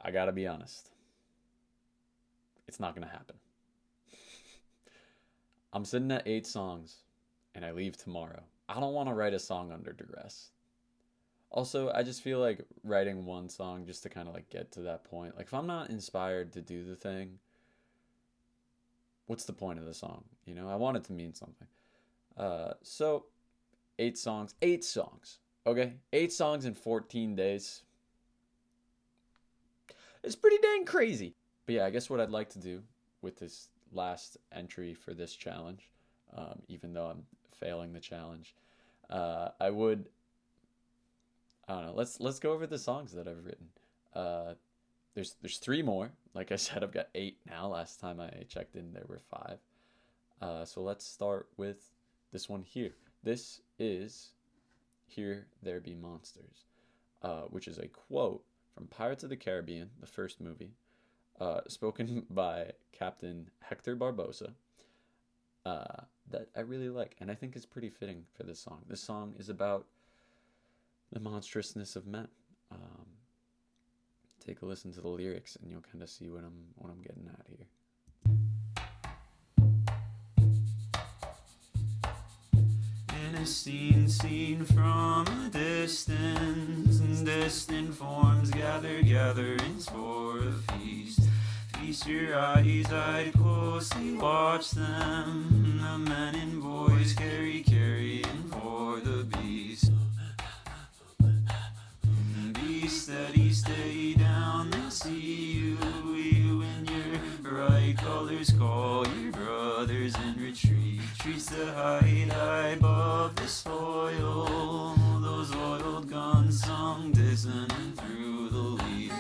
I gotta be honest. It's not gonna happen. I'm sitting at 8 songs and I leave tomorrow. I don't want to write a song under duress. Also, I just feel like writing one song just to kind of like get to that point. Like if I'm not inspired to do the thing, what's the point of the song? You know, I want it to mean something. So 8 songs, 8 songs. Okay, 8 songs in 14 days. It's pretty dang crazy. But yeah, I guess what I'd like to do with this last entry for this challenge, even though I'm failing the challenge, I would, I don't know. Let's go over the songs that I've written. There's 3 more. Like I said, I've got 8 now. Last time I checked in, there were 5. So let's start with this one here. This is "Here There Be Monsters," which is a quote from Pirates of the Caribbean, the first movie, spoken by Captain Hector Barbosa, that I really like, and I think is pretty fitting for this song. This song is about the monstrousness of men. Take a listen to the lyrics, and you'll kind of see what I'm getting at here. In a scene seen from a distance, distant forms gatherings for a feast. Feast your eyes, I'd closely watch them. The men and boys carrying for the beast. Be steady, stay down, they'll see you in your bright colors. Call your brothers and retreat. Treats to hide high above the soil. Those oiled guns sung dissonant through the leaves.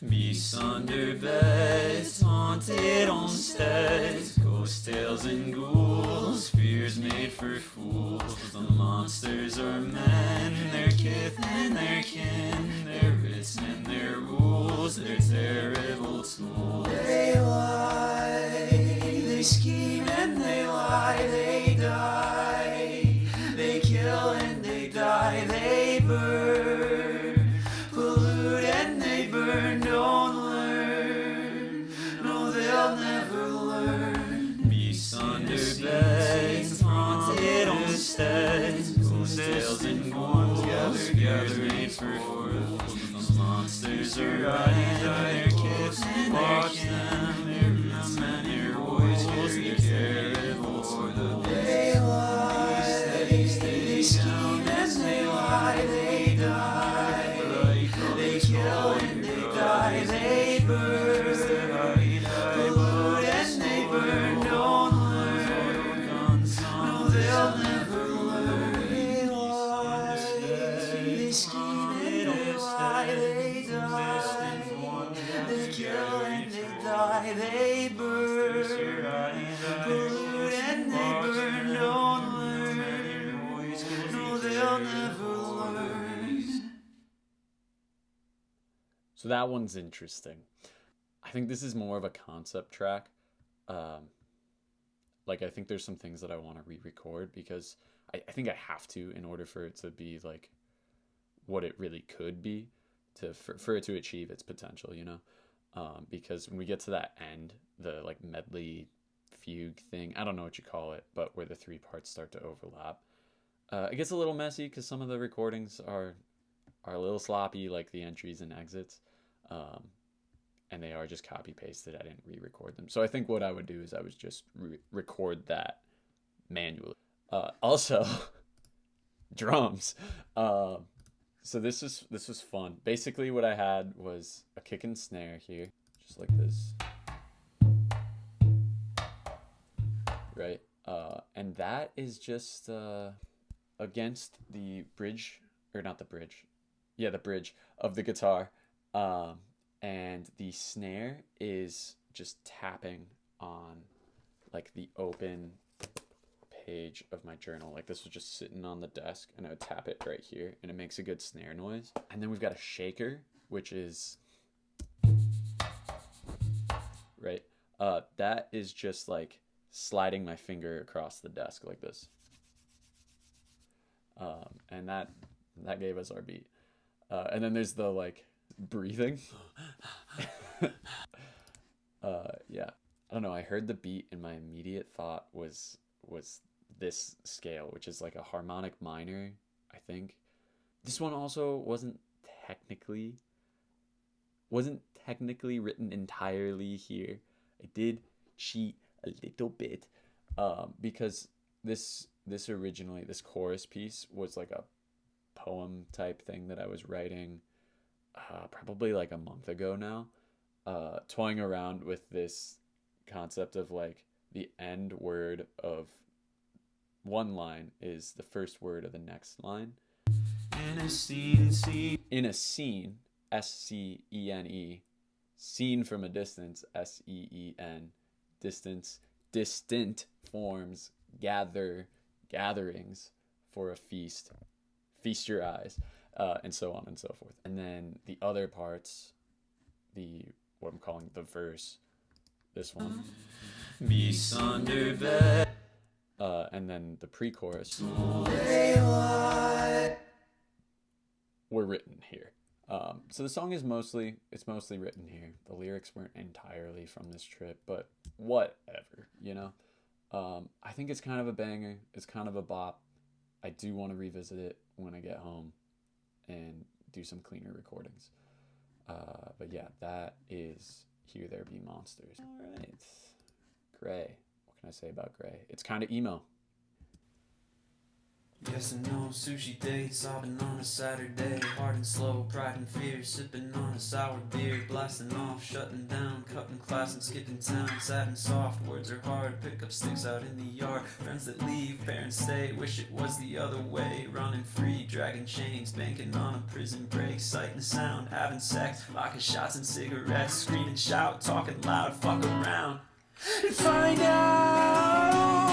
Beasts under beds, haunted homesteads, ghost tales and ghouls, fears made for fools. The monsters are men, their kith and their kin, their writs and their rules, their terrible tools. They lie, they scheme and they lie, they die, they kill and they die, they burn, pollute and they burn. Don't learn, no, they'll never learn. Beasts under beds, haunted homesteads, ghost tales and ghouls, gather made for fools. The monsters are riding their kith and watch them. The men and boys carry terrible for the they lie, they scheme and they lie, they die, they kill and they die, they burn, pollute and they burn. Don't learn, no, they'll never learn. They lie, they scheme and they lie, they die, they kill and they die, they burn, pollute and they burn. Don't learn, no, they'll never learn. So that one's interesting. I think this is more of a concept track. Like I think there's some things that I want to re-record because I think I have to in order for it to be like what it really could be for it to achieve its potential, you know? Because when we get to that end, the like medley fugue thing, I don't know what you call it, but where the 3 parts start to overlap, it gets a little messy because some of the recordings are a little sloppy, like the entries and exits, and they are just copy pasted. I didn't re-record them, so I think what I would do is I would just record that manually. Also, drums. So this was fun. Basically, what I had was a kick and snare here, just like this, right? And that is just against the bridge, or not the bridge, yeah, the bridge of the guitar, and the snare is just tapping on like the open page of my journal. Like this was just sitting on the desk and I would tap it right here and it makes a good snare noise. And then we've got a shaker which is right. That is just like sliding my finger across the desk like this. And that gave us our beat. And then there's the like breathing. Yeah. I don't know. I heard the beat and my immediate thought was this scale, which is like a harmonic minor, I think. This one also wasn't technically written entirely here. I did cheat a little bit, because this originally, this chorus piece was like a poem type thing that I was writing probably like a month ago now, toying around with this concept of like the end word of one line is the first word of the next line. In a scene, S-C-E-N-E, seen from a distance, S-E-E-N, distance, distant forms, gatherings for a feast your eyes, and so on and so forth. And then the other parts, what I'm calling the verse, this one, and then the pre-chorus were written here. So the song is mostly written here. The lyrics weren't entirely from this trip, but whatever, you know. I think it's kind of a banger. It's kind of a bop. I do want to revisit it when I get home and do some cleaner recordings. But yeah, that is Here There Be Monsters. All right. Gray. What can I say about Gray? It's kind of emo. Yes and no, sushi dates, sobbing on a Saturday. Hard and slow, pride and fear, sipping on a sour beer. Blasting off, shutting down, cutting class and skipping town. Sad and soft, words are hard, pick up sticks out in the yard. Friends that leave, parents stay, wish it was the other way. Running free, dragging chains, banking on a prison break. Sight and sound, having sex, vodka shots and cigarettes. Scream and shout, talking loud, fuck around and find out.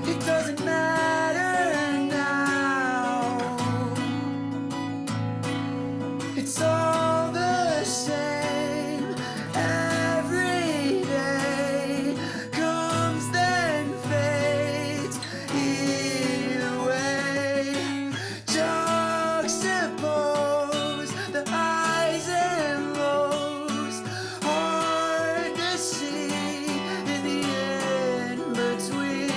It doesn't matter now. It's all the same. Every day comes then fades. Either way, juxtapose the highs and lows. Hard to see in the in between.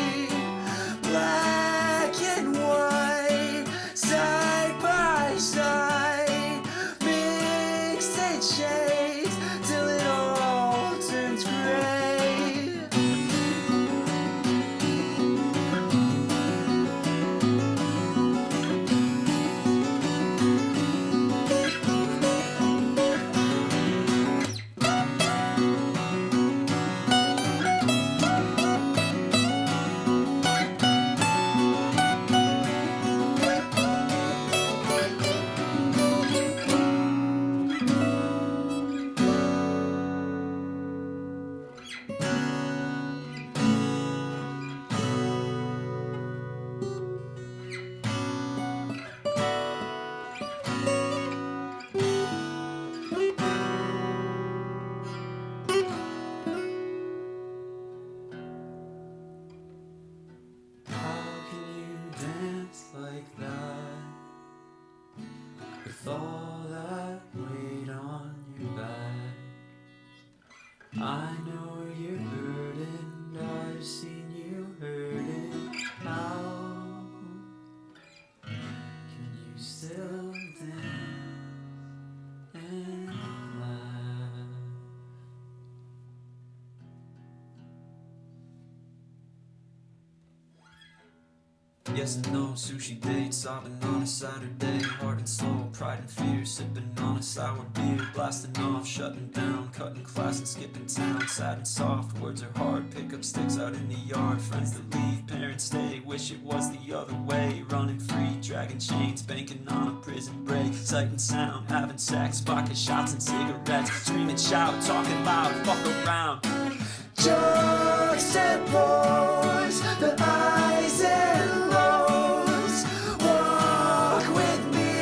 Black and white, side by side, mixed in shades till it all turns gray. How can you dance like that with all that weight on your back? I know you're burdened, I've seen you hurting. How can you still dance and laugh? Yes and no, sushi dates, sobbing on a Saturday. Hard and slow, pride and fear, sipping on a sour beer. Blasting off, shutting down, cutting class and skipping town. Sad and soft, words are hard, pick up sticks out in the yard. Friends that leave, parents stay, wish it was the other way. Running free, dragging chains, banking on a prison break. Sight and sound, having sex, vodka shots and cigarettes. Scream and shout, talking loud, fuck around. Juxtapose the highs and lows. Walk with me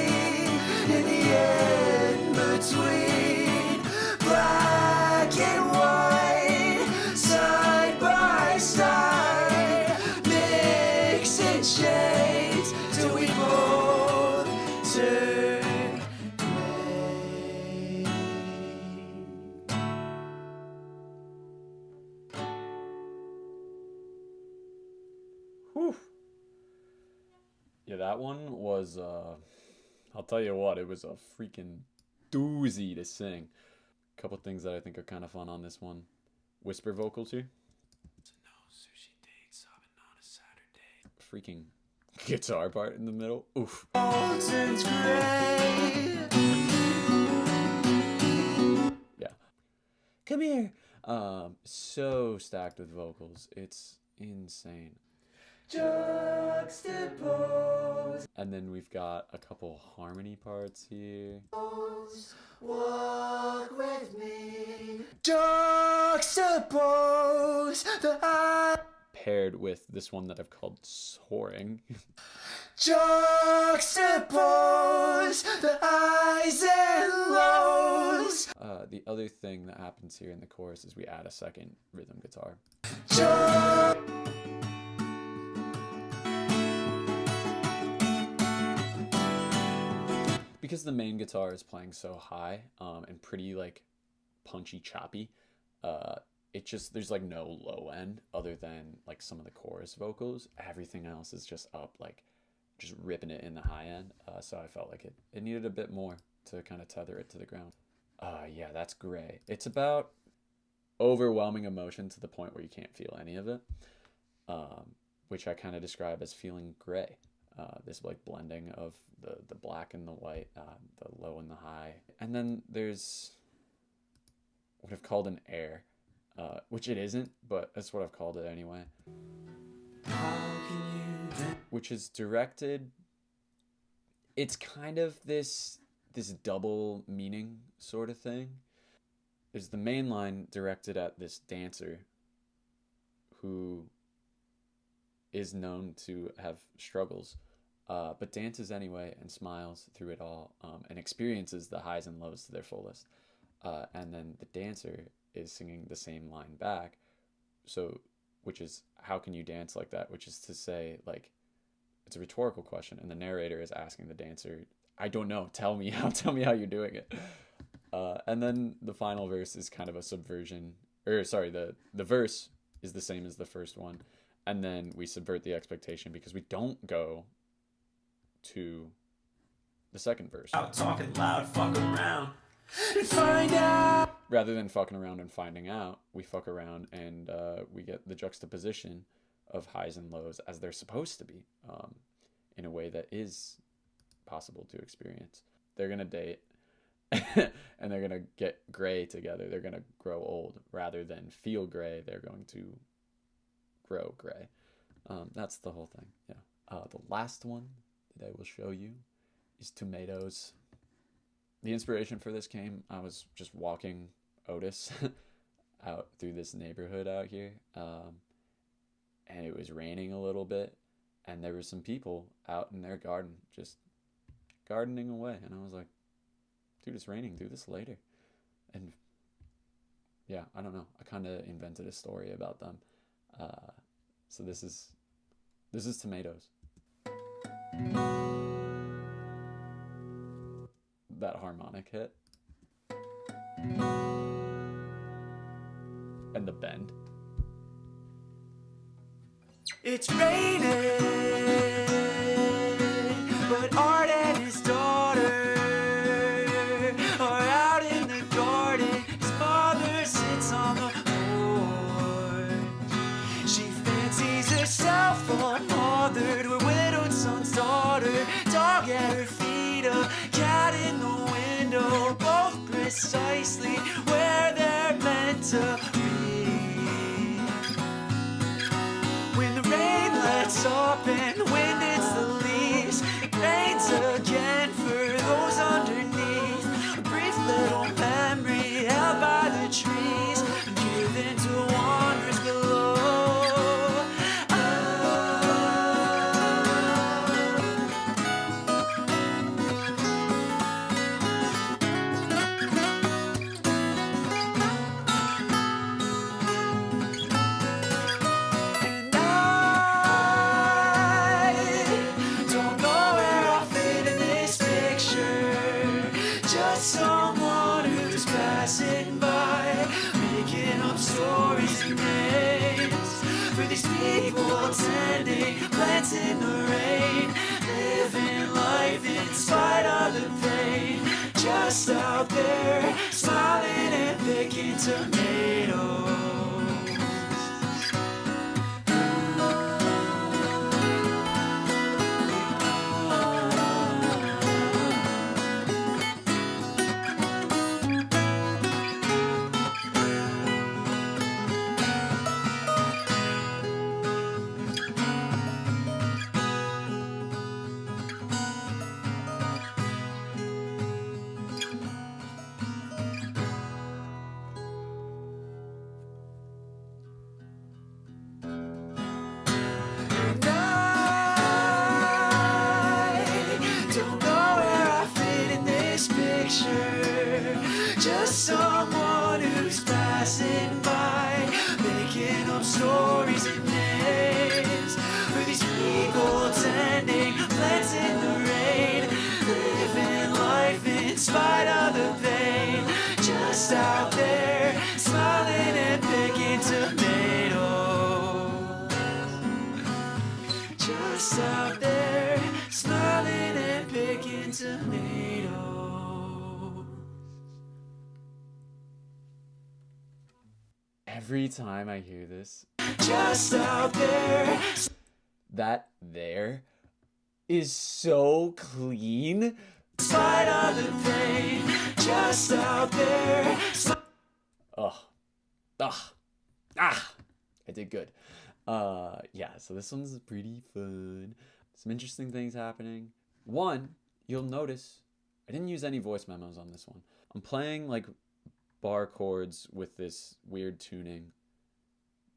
alter gray. Whew. Yeah, that one was, I'll tell you what, it was a freaking doozy to sing. A couple things that I think are kind of fun on this one. Whisper vocals here. No sushi date, sobbing on a Saturday. Freaking guitar part in the middle. Oof. All turns gray. Yeah. Come here. So stacked with vocals. It's insane. Juxtapose. And then we've got a couple harmony parts here. Walk with me. Juxtapose the eye. Paired with this one that I've called Soaring. Juxtapose the highs and lows. The other thing that happens here in the chorus is we add a second rhythm guitar. Because the main guitar is playing so high and pretty like punchy, choppy, it just, there's like no low end other than like some of the chorus vocals. Everything else is just up, like just ripping it in the high end. So I felt like it needed a bit more to kind of tether it to the ground. Yeah, that's Gray. It's about overwhelming emotion to the point where you can't feel any of it, which I kind of describe as feeling gray. This like blending of the black and the white, the low and the high. And then there's what I've called an air, which it isn't, but that's what I've called it anyway. Which is directed, it's kind of this double meaning sort of thing. There's the main line directed at this dancer who is known to have struggles, but dances anyway and smiles through it all, and experiences the highs and lows to their fullest. And then the dancer is singing the same line back, so which is, how can you dance like that? Which is to say, like, it's a rhetorical question, and the narrator is asking the dancer, I don't know, tell me how you're doing it. And then the final verse is kind of a subversion, or sorry, the verse is the same as the first one, and then we subvert the expectation because we don't go to the second verse. Out talking loud, fuck around and find out. Rather than fucking around and finding out, we fuck around and we get the juxtaposition of highs and lows as they're supposed to be, in a way that is possible to experience. They're gonna date and they're gonna get gray together. They're gonna grow old. Rather than feel gray, they're going to grow gray. That's the whole thing. Yeah. The last one that I will show you is Tomatoes. The inspiration for this came, I was just walking Otis out through this neighborhood out here, and it was raining a little bit, and there were some people out in their garden just gardening away, and I was like, dude, it's raining, do this later. And yeah, I don't know, I kind of invented a story about them. So this is Tomatoes. That harmonic hit and the bend. It's raining, but Art and his daughter are out in the garden. His mother sits on the porch. She fancies herself unmothered, her widowed son's daughter. Dog at her feet, a cat in the window, both precisely where they're meant to be. When the rain lets up and the wind hits the leaves, it rains again for those underneath. A brief little memory held by the trees and given to wanderers below. And I don't know where I'll fit in these people tending plants in the rain, living life in spite of the pain, just out there smiling and picking tomatoes. And I don't know where I fit in this picture. Just someone who's passing by, making up stories and names for these people tending plants in the rain, living life in spite of the pain, just out there smiling and picking tomatoes. Just out there smiling and picking tomatoes. Every time I hear this, Just out there. that there is so clean. Spite of the pain, just out there. I did good. Yeah, so this one's pretty fun. Some interesting things happening. One, you'll notice I didn't use any voice memos on this one. I'm playing like bar chords with this weird tuning,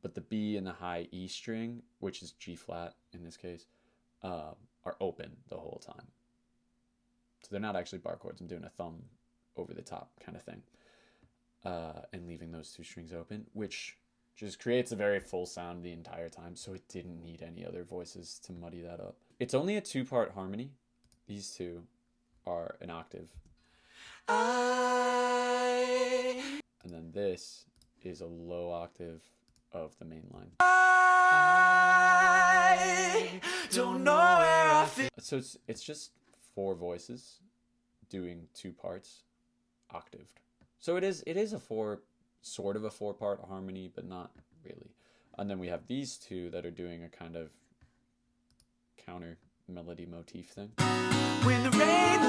but the B and the high E string, which is G flat in this case, are open the whole time. So they're not actually bar chords. I'm doing a thumb over the top kind of thing, and leaving those two strings open, which just creates a very full sound the entire time, so it didn't need any other voices to muddy that up. It's only a 2-part harmony. These two are an octave. And then this is a low octave of the main line. I don't know where I fit. So it's just 4 voices doing 2 parts octaved. So it is a sort of a 4-part harmony, but not really. And then we have these two that are doing a kind of counter melody motif thing. When the rain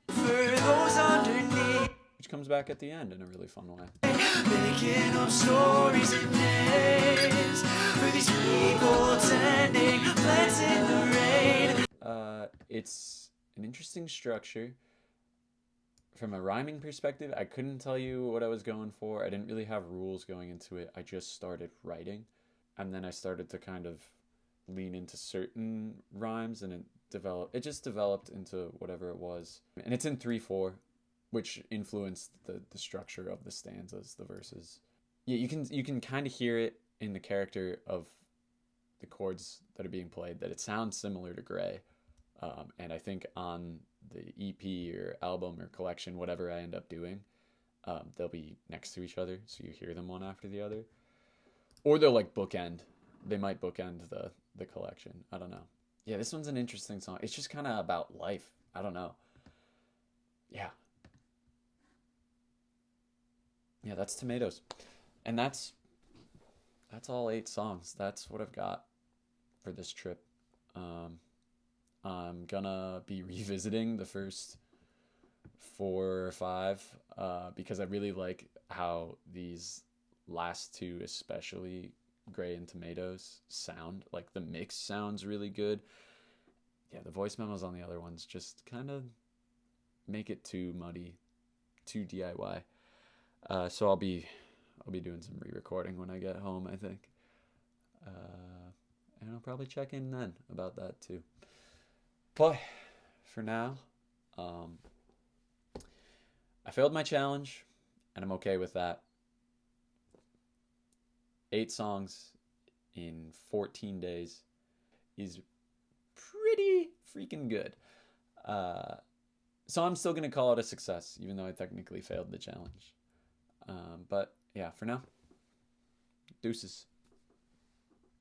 for those underneath, Which comes back at the end in a really fun way. making up stories and names for these people tending plants in the rain. It's an interesting structure. From a rhyming perspective, I couldn't tell you what I was going for. I didn't really have rules going into it. I just started writing, and then I started to kind of lean into certain rhymes, and it just developed into whatever it was. And it's in 3/4, which influenced the structure of the stanzas, the verses. Yeah, you can kind of hear it in the character of the chords that are being played, that it sounds similar to Gray. And I think on the EP or album or collection, whatever I end up doing, they'll be next to each other, so you hear them one after the other. Or they'll like bookend. They might bookend the collection. I don't know. Yeah, this one's an interesting song. It's just kind of about life. I don't know. Yeah. Yeah, that's Tomatoes. And that's all 8 songs. That's what I've got for this trip. I'm gonna be revisiting the first 4 or 5 because I really like how these last 2, especially Gray and Tomatoes, sound. Like the mix sounds really good. Yeah, the voice memos on the other ones just kind of make it too muddy, too DIY. So I'll be doing some re-recording when I get home, I think. And I'll probably check in then about that too. But for now, I failed my challenge, and I'm okay with that. 8 songs in 14 days is pretty freaking good. So I'm still going to call it a success, even though I technically failed the challenge. But yeah, for now, deuces.